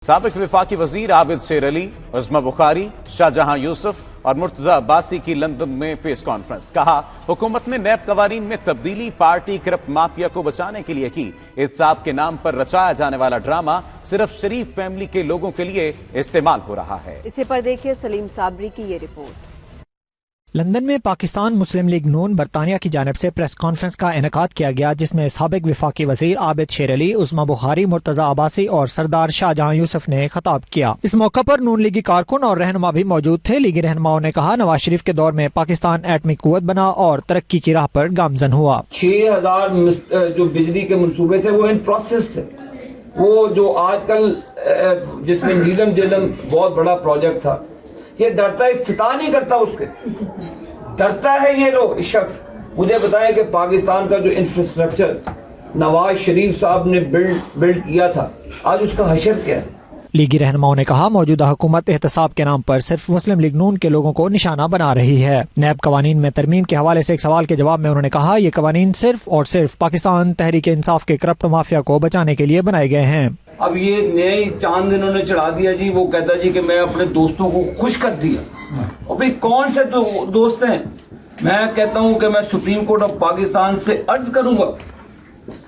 سابق وفاقی وزیر عابد شیر علی، عظمی بخاری، شاہجہاں یوسف اور مرتضی عباسی کی لندن میں پریس کانفرنس۔ کہا حکومت نے نیب قوانین میں تبدیلی پارٹی کرپٹ مافیا کو بچانے کے لیے کی۔ احتساب کے نام پر رچایا جانے والا ڈرامہ صرف شریف فیملی کے لوگوں کے لیے استعمال ہو رہا ہے۔ اسے پر دیکھیے سلیم صابری کی یہ رپورٹ۔ لندن میں پاکستان مسلم لیگ نون برطانیہ کی جانب سے پریس کانفرنس کا انعقاد کیا گیا، جس میں سابق وفاقی وزیر عابد شیر علی، عظمی بخاری، مرتضی عباسی اور سردار شاہجہاں یوسف نے خطاب کیا۔ اس موقع پر نون لیگی کارکن اور رہنما بھی موجود تھے۔ لیگی رہنماؤں نے کہا نواز شریف کے دور میں پاکستان ایٹمی قوت بنا اور ترقی کی راہ پر گامزن ہوا۔ 6000 جو بجلی کے منصوبے تھے وہ ان پروسیس تھے۔ وہ جو آج کل جس میں نیلم جیلم بہت بڑا پروجیکٹ تھا، یہ ڈرتا ہے، افتتاح نہیں کرتا، اس کے ڈرتا ہے یہ لوگ۔ اس شخص مجھے بتائیں کہ پاکستان کا جو انفراسٹرکچر نواز شریف صاحب نے بلڈ کیا تھا، آج اس کا حشر کیا ہے؟ لیگی رہنماؤں نے کہا موجودہ حکومت احتساب کے نام پر صرف مسلم لیگ نون کے لوگوں کو نشانہ بنا رہی ہے۔ نیب قوانین میں ترمیم کے حوالے سے ایک سوال کے جواب میں انہوں نے کہا یہ قوانین صرف اور صرف پاکستان تحریک انصاف کے کرپٹ مافیا کو بچانے کے لیے بنائے گئے ہیں۔ اب یہ نئے چاند انہوں نے چڑھا دیا جی، وہ کہتا جی کہ میں اپنے دوستوں کو خوش کر دیا۔ اور بھئی کون سے دوست ہیں؟ میں کہتا ہوں کہ میں سپریم کورٹ آف پاکستان سے عرض کروں گا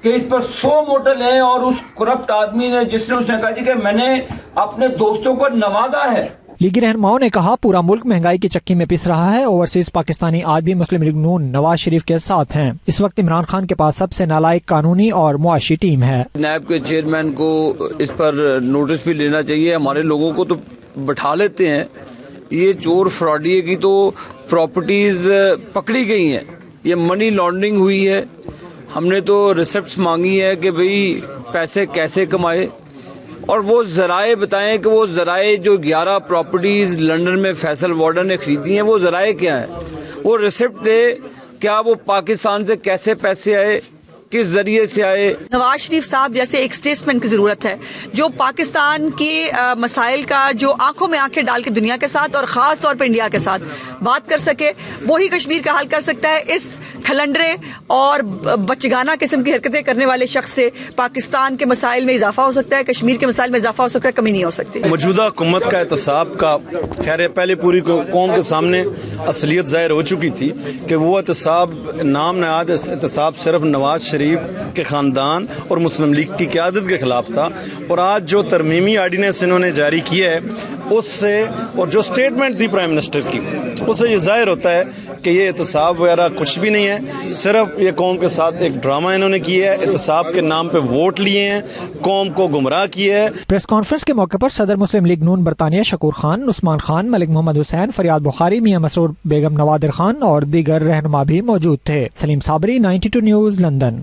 کہ اس پر 100 موٹل ہیں، اور اس کرپٹ آدمی نے جس نے کہا جی کہ میں نے اپنے دوستوں کو نوازا ہے۔ لیگی رہنماؤں نے کہا پورا ملک مہنگائی کی چکی میں پس رہا ہے۔ اوورسیز پاکستانی آج بھی مسلم لیگ نون نواز شریف کے ساتھ ہیں۔ اس وقت عمران خان کے پاس سب سے نالائق قانونی اور معاشی ٹیم ہے۔ نیب کے چیئرمین کو اس پر نوٹس بھی لینا چاہیے۔ ہمارے لوگوں کو تو بٹھا لیتے ہیں، یہ چور فراڈیے کی تو پراپرٹیز پکڑی گئی ہیں، یہ منی لانڈرنگ ہوئی ہے۔ ہم نے تو ریسپٹس مانگی ہے کہ بھئی پیسے کیسے کمائے، اور وہ ذرائع بتائیں کہ وہ ذرائع جو 11 پراپرٹیز لندن میں فیصل وارڈن نے خریدی ہیں وہ ذرائع کیا ہیں، وہ ریسپٹ دے، کیا وہ پاکستان سے کیسے پیسے آئے، کس ذریعے سے آئے۔ نواز شریف صاحب جیسے ایک اسٹیٹسمین کی ضرورت ہے جو پاکستان کے مسائل کا جو آنکھوں میں آنکھیں ڈال کے دنیا کے ساتھ اور خاص طور پہ انڈیا کے ساتھ بات کر سکے، وہی کشمیر کا حل کر سکتا ہے۔ اس کھلنڈرے اور بچگانہ قسم کی حرکتیں کرنے والے شخص سے پاکستان کے مسائل میں اضافہ ہو سکتا ہے، کشمیر کے مسائل میں اضافہ ہو سکتا ہے، کمی نہیں ہو سکتی۔ موجودہ حکومت کا احتساب کا خیر پہلے پوری قوم کے سامنے اصلیت ظاہر ہو چکی تھی کہ وہ احتساب نام نہاد احتساب صرف نواز شریف کے خاندان اور مسلم لیگ کی قیادت کے خلاف تھا، اور آج جو ترمیمی آرڈیننس انہوں نے جاری کیا ہے اس سے، اور جو سٹیٹمنٹ تھی پرائم منسٹر کی، اس سے یہ ظاہر ہوتا ہے کہ یہ احتساب وغیرہ کچھ بھی نہیں ہے، صرف یہ قوم کے ساتھ ایک ڈرامہ انہوں نے کیا ہے، احتساب کے نام پہ ووٹ لیے ہیں، قوم کو گمراہ کیا ہے۔ پریس کانفرنس کے موقع پر صدر مسلم لیگ نون برطانیہ شکور خان، عثمان خان، ملک محمد حسین، فریاد بخاری، میاں مسرور بیگم نوادر خان اور دیگر رہنما بھی موجود تھے۔ سلیم صابری، 92 نیوز، لندن۔